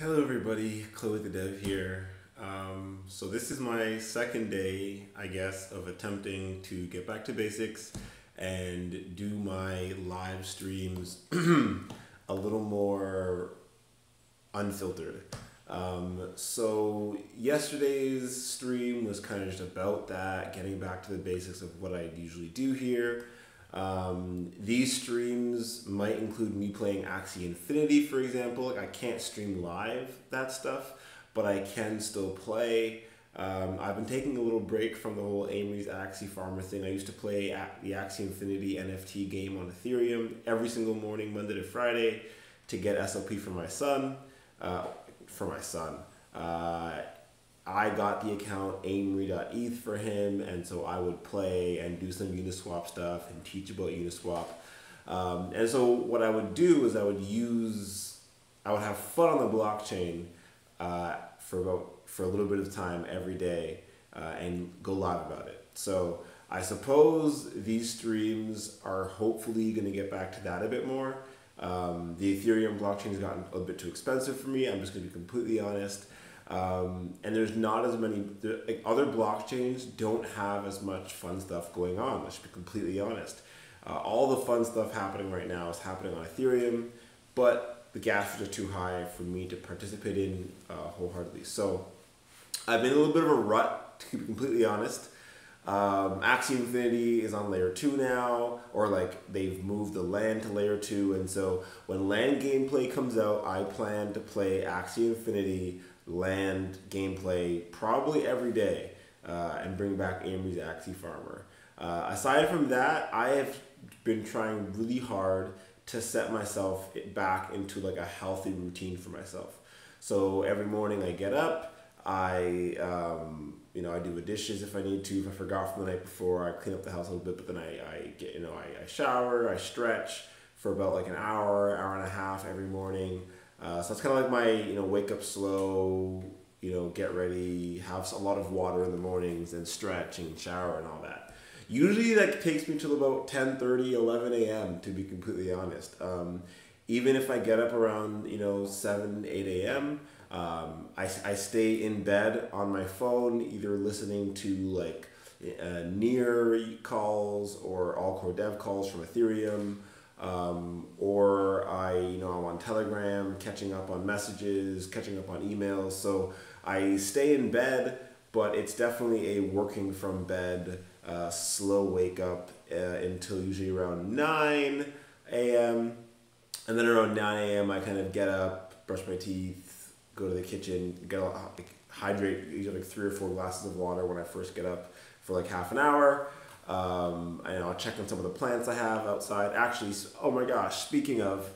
Hello everybody, Chloethedev here. So this is my second day, I guess, of attempting to get back to basics and do my live streams a little more unfiltered. So yesterday's stream was kind of just about that, getting back to the basics of what I usually do here. These streams might include me playing Axie Infinity, for example. Like I can't stream live that stuff, but I can still play. I've been taking a little break from the whole Amory's Axie Farmer thing. I used to play the Axie Infinity NFT game on Ethereum every single morning, Monday to Friday, to get SLP for my son. I got the account amory.eth for him, and so I would play and do some Uniswap stuff and teach about Uniswap. And so what I would do is I would have fun on the blockchain for a little bit of time every day and go live about it. So I suppose these streams are hopefully going to get back to that a bit more. The Ethereum blockchain has gotten a bit too expensive for me. I'm just going to be completely honest. And there's not as many, like other blockchains don't have as much fun stuff going on. Let's be completely honest. All the fun stuff happening right now is happening on Ethereum, but the gas fees are too high for me to participate in wholeheartedly. So I've been in a little bit of a rut, to be completely honest. Axie Infinity is on layer 2 now, or like they've moved the land to layer 2, and so when land gameplay comes out, I plan to play Axie Infinity land gameplay probably every day and bring back Amory's Axie Farmer. Aside from that, I have been trying really hard to set myself back into like a healthy routine for myself. So every morning I get up, I do the dishes if I need to. If I forgot from the night before, I clean up the house a little bit, but then I shower, I stretch for about like an hour, hour and a half every morning. So that's kind of like my, wake up slow, get ready, have a lot of water in the mornings and stretch and shower and all that. Usually that takes me till about 10:30, 11 a.m. to be completely honest. Even if I get up around, 7, 8 a.m., I stay in bed on my phone, either listening to like near calls or all core dev calls from Ethereum, or I'm on Telegram, catching up on messages, catching up on emails. So I stay in bed, but it's definitely a working from bed, slow wake up until usually around 9 a.m. And then around 9 a.m. I kind of get up, brush my teeth, go to the kitchen, hydrate, usually like 3 or 4 glasses of water when I first get up for like half an hour. I'll check on some of the plants I have outside. Actually, oh my gosh, speaking of,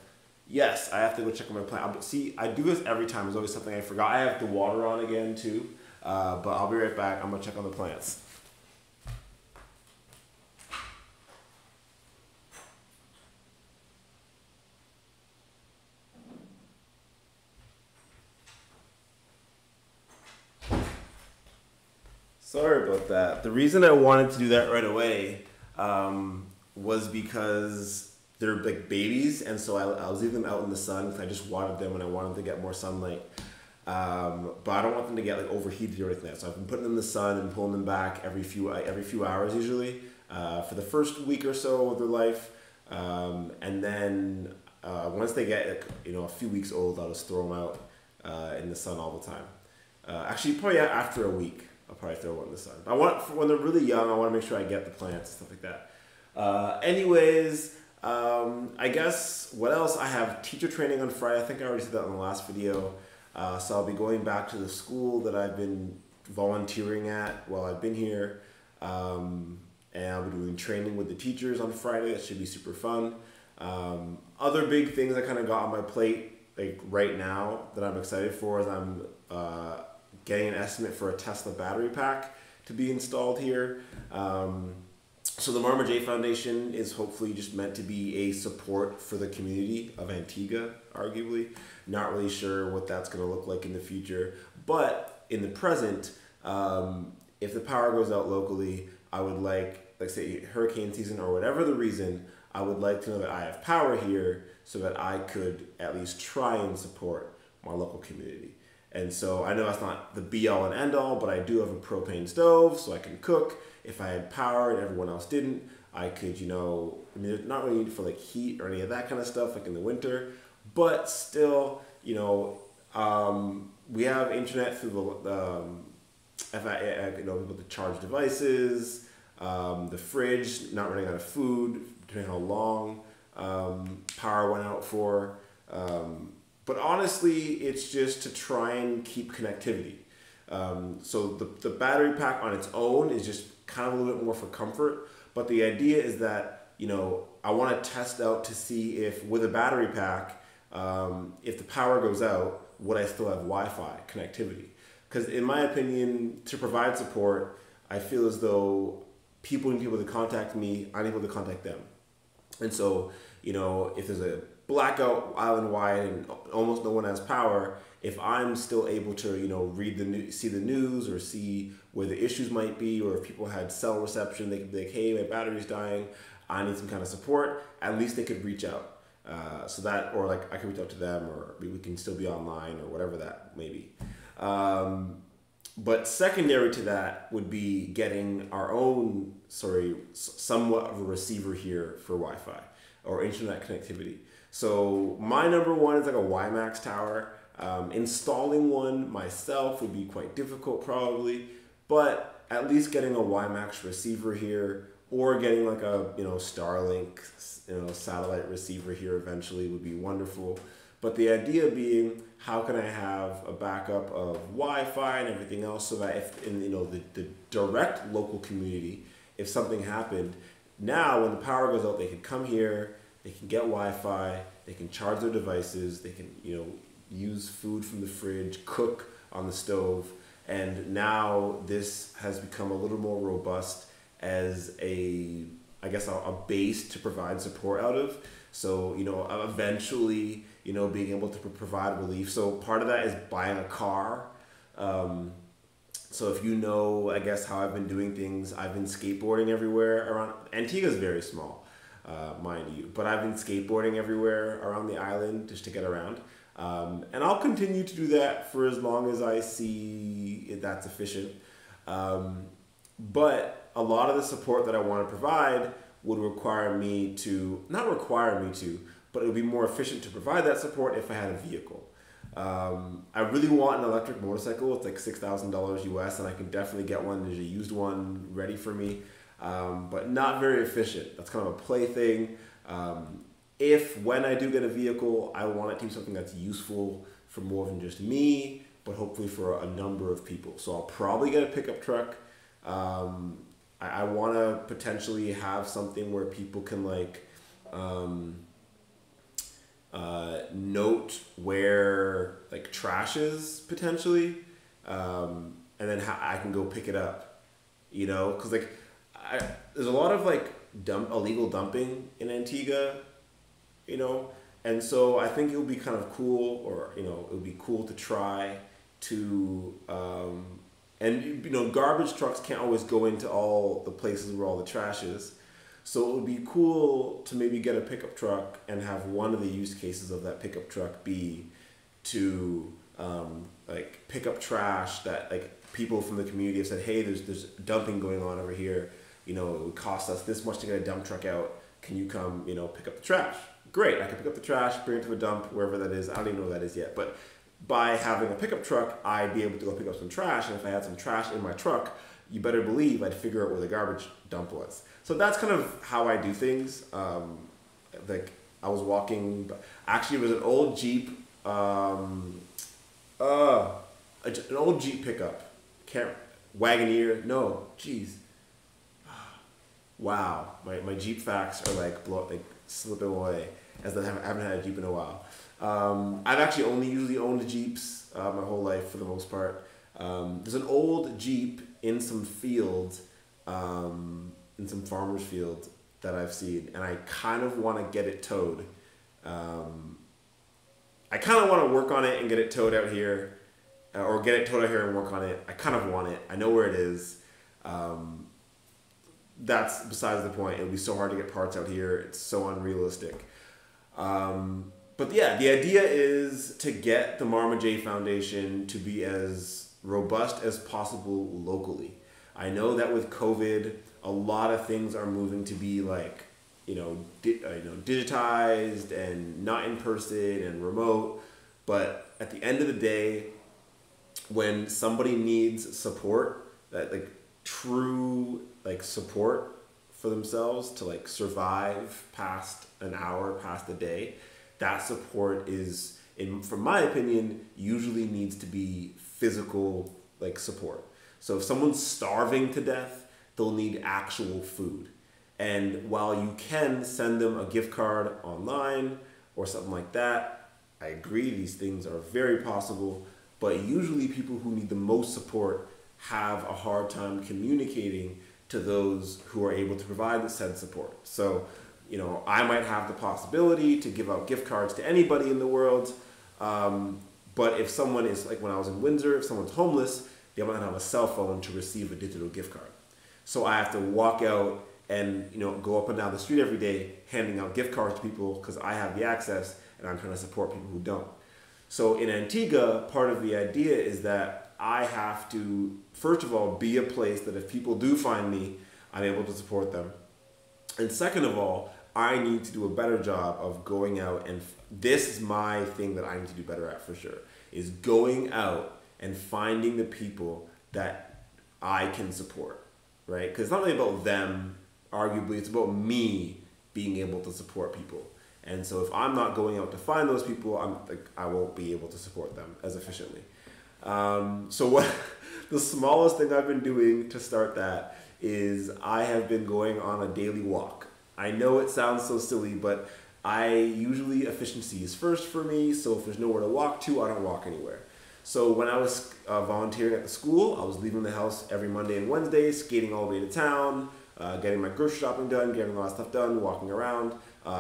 yes, I have to go check on my plant. See, I do this every time. There's always something I forgot. I have the water on again too, but I'll be right back. I'm gonna check on the plants. Sorry about that. The reason I wanted to do that right away was because they're like babies, and so I was leaving them out in the sun because I just watered them and I wanted to get more sunlight. But I don't want them to get like overheated or anything like that. So I've been putting them in the sun and pulling them back every few hours usually for the first week or so of their life, and then once they get a few weeks old, I'll just throw them out in the sun all the time. Actually, probably after a week. I'll probably throw one in the sun. When they're really young, I want to make sure I get the plants and stuff like that. I guess what else? I have teacher training on Friday. I think I already said that in the last video. So I'll be going back to the school that I've been volunteering at while I've been here. And I'll be doing training with the teachers on Friday. That should be super fun. Other big things I kind of got on my plate like right now that I'm excited for is I'm getting an estimate for a Tesla battery pack to be installed here. So the Marma J Foundation is hopefully just meant to be a support for the community of Antigua, arguably. Not really sure what that's going to look like in the future. But in the present, if the power goes out locally, I would like say hurricane season or whatever the reason, I would like to know that I have power here so that I could at least try and support my local community. And so I know that's not the be all and end all, but I do have a propane stove, so I can cook. If I had power and everyone else didn't, I could, I mean, there's not really need for like heat or any of that kind of stuff like in the winter, but still, we have internet through able to charge devices, the fridge, not running out of food, depending how long power went out for. But honestly, it's just to try and keep connectivity. So the battery pack on its own is just kind of a little bit more for comfort. But the idea is that, I want to test out to see if with a battery pack, if the power goes out, would I still have Wi-Fi connectivity? Because in my opinion, to provide support, I feel as though people need to be able to contact me, I'm able to contact them. And so, if there's a blackout island-wide and almost no one has power, if I'm still able to, read the news, see the news, or see where the issues might be, or if people had cell reception, they could be like, hey, my battery's dying, I need some kind of support, at least they could reach out. So that, or like I could reach out to them, or we can still be online, or whatever that may be. But secondary to that would be getting our own, somewhat of a receiver here for Wi-Fi or internet connectivity. So my number one is like a WiMAX tower. Installing one myself would be quite difficult probably, but at least getting a WiMAX receiver here, or getting like a Starlink satellite receiver here eventually would be wonderful. But the idea being, how can I have a backup of Wi-Fi and everything else, so that if in the direct local community, if something happened, now when the power goes out, they can come here, they can get Wi-Fi, they can charge their devices, they can use food from the fridge, cook on the stove, and now this has become a little more robust as a base to provide support out of. So eventually being able to provide relief. So part of that is buying a car. So if I guess how I've been doing things, I've been skateboarding everywhere around. Antigua's very small, mind you, but I've been skateboarding everywhere around the island just to get around. And I'll continue to do that for as long as I see that's efficient. But a lot of the support that I want to provide would require me to, not require me to, but it would be more efficient to provide that support if I had a vehicle. I really want an electric motorcycle. It's like $6,000 US, and I can definitely get one. There's a used one ready for me, but not very efficient. That's kind of a play thing. When I do get a vehicle, I want it to be something that's useful for more than just me, but hopefully for a number of people. So I'll probably get a pickup truck. I want to potentially have something where people can note where trash is potentially, and then I can go pick it up, because there's a lot of illegal dumping in Antigua, and so I think it would be kind of cool, or it would be cool to try to and garbage trucks can't always go into all the places where all the trash is. So it would be cool to maybe get a pickup truck and have one of the use cases of that pickup truck be to pick up trash that people from the community have said, hey, there's dumping going on over here. It would cost us this much to get a dump truck out. Can you come, pick up the trash? Great, I can pick up the trash, bring it to a dump, wherever that is. I don't even know where that is yet. But by having a pickup truck, I'd be able to go pick up some trash. And if I had some trash in my truck, you better believe I'd figure out where the garbage dump was. So that's kind of how I do things. I was walking, actually it was an old Jeep, an old Jeep pickup. Wagoneer, no, geez. Wow, my Jeep facts are slipping away, as I haven't had a Jeep in a while. I've actually usually owned Jeeps my whole life for the most part. There's an old Jeep in some fields, in some farmer's field that I've seen, and I kind of want to get it towed. I kind of want to work on it and get it towed out here, or get it towed out here and work on it. I kind of want it. I know where it is. That's besides the point. It would be so hard to get parts out here. It's so unrealistic. But yeah, the idea is to get the Marma J Foundation to be as robust as possible locally. I know that with COVID, a lot of things are moving to be like, digitized and not in person and remote. But at the end of the day, when somebody needs support, that like true like support for themselves to like survive past an hour, past a day, that support is, from my opinion, usually needs to be physical like support. So if someone's starving to death, they'll need actual food. And while you can send them a gift card online or something like that, I agree these things are very possible, but usually people who need the most support have a hard time communicating to those who are able to provide said support. So, I might have the possibility to give out gift cards to anybody in the world, but if someone is, like when I was in Windsor, if someone's homeless, they might not have a cell phone to receive a digital gift card. So I have to walk out and go up and down the street every day handing out gift cards to people because I have the access and I'm trying to support people who don't. So in Antigua, part of the idea is that I have to, first of all, be a place that if people do find me, I'm able to support them. And second of all, I need to do a better job of going out, and this is my thing that I need to do better at for sure, is going out and finding the people that I can support, right? Because it's not really about them, arguably, it's about me being able to support people. And so if I'm not going out to find those people, I won't be able to support them as efficiently. So what the smallest thing I've been doing to start that is I have been going on a daily walk. I know it sounds so silly, but usually efficiency is first for me. So if there's nowhere to walk to, I don't walk anywhere. So when I was volunteering at the school, I was leaving the house every Monday and Wednesday, skating all the way to town, getting my grocery shopping done, getting a lot of stuff done, walking around,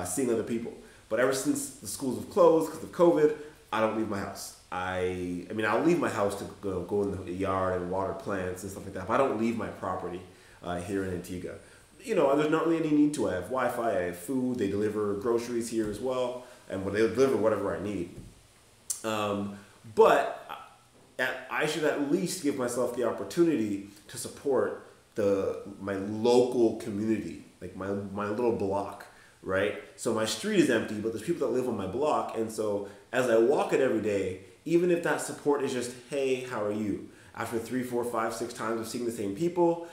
seeing other people. But ever since the schools have closed because of COVID, I don't leave my house. I mean, I'll leave my house to go in the yard and water plants and stuff like that, but I don't leave my property here in Antigua. There's not really any need to. I have Wi-Fi, I have food, they deliver groceries here as well, and they deliver whatever I need. But I should at least give myself the opportunity to support my local community, like my little block, right? So my street is empty, but there's people that live on my block, and so as I walk it every day, even if that support is just, hey, how are you? After 3, 4, 5, 6 times of seeing the same people,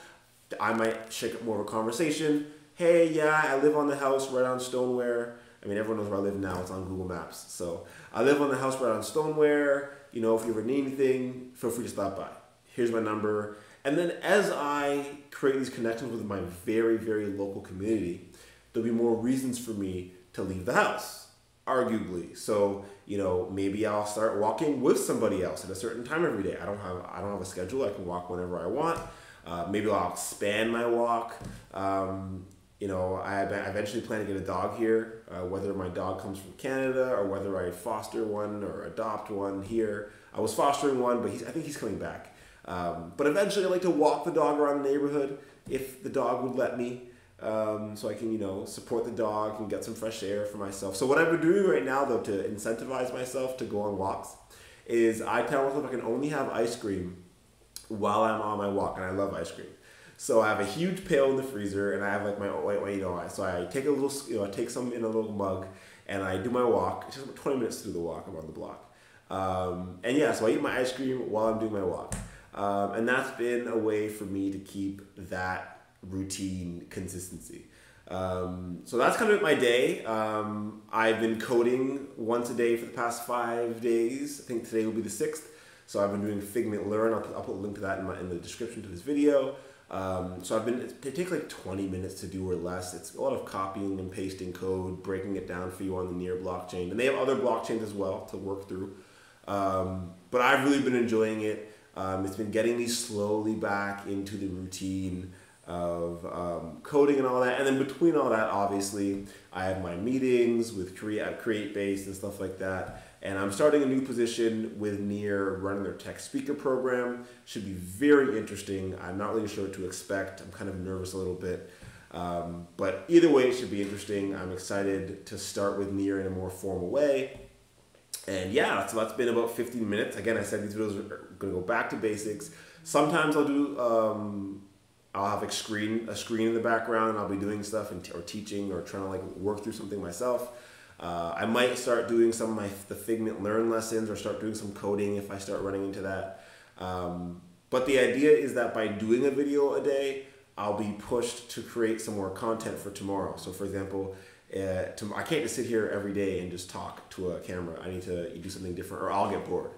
I might shake up more of a conversation. Hey, yeah, I live on the house right on Stoneware. I mean, everyone knows where I live now. It's on Google Maps. So I live on the house right on Stoneware. If you ever need anything, feel free to stop by. Here's my number. And then as I create these connections with my very, very local community, there'll be more reasons for me to leave the house, arguably. So, maybe I'll start walking with somebody else at a certain time every day. I don't have a schedule. I can walk whenever I want. Maybe I'll expand my walk. I eventually plan to get a dog here, whether my dog comes from Canada or whether I foster one or adopt one here. I was fostering one, but I think he's coming back. But eventually I'd like to walk the dog around the neighborhood if the dog would let me, so I can, support the dog and get some fresh air for myself. So what I've been doing right now, though, to incentivize myself to go on walks is I tell myself I can only have ice cream while I'm on my walk, and I love ice cream. So I have a huge pail in the freezer, and I have like my so I take a little, I take some in a little mug, and I do my walk. It's just about 20 minutes to do the walk. I'm on the block, and yeah, so I eat my ice cream while I'm doing my walk, and that's been a way for me to keep that routine consistency. So that's kind of my day. I've been coding once a day for the past 5 days. I think today will be the 6th. So I've been doing Figment Learn. I'll put a link to that in the description to this video. So it takes like 20 minutes to do or less. It's a lot of copying and pasting code, breaking it down for you on the Near blockchain. And they have other blockchains as well to work through. But I've really been enjoying it. It's been getting me slowly back into the routine of coding and all that. And then between all that, obviously, I have my meetings with CreateBase and stuff like that. And I'm starting a new position with Near, running their tech speaker program. Should be very interesting. I'm not really sure what to expect. I'm kind of nervous a little bit. But either way, it should be interesting. I'm excited to start with Nier in a more formal way. And yeah, so that's been about 15 minutes. Again, I said these videos are going to go back to basics. Sometimes I'll do, I'll have a screen in the background, and I'll be doing stuff or teaching or trying to like work through something myself. I might start doing some of the Figment Learn lessons or start doing some coding if I start running into that. But the idea is that by doing a video a day, I'll be pushed to create some more content for tomorrow. So for example, I can't just sit here every day and just talk to a camera. I need to do something different or I'll get bored.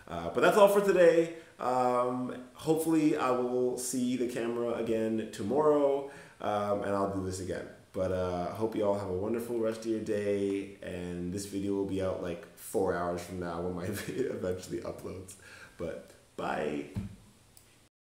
But that's all for today. Hopefully I will see the camera again tomorrow, and I'll do this again. But I hope you all have a wonderful rest of your day, and this video will be out like 4 hours from now when my video eventually uploads. But bye.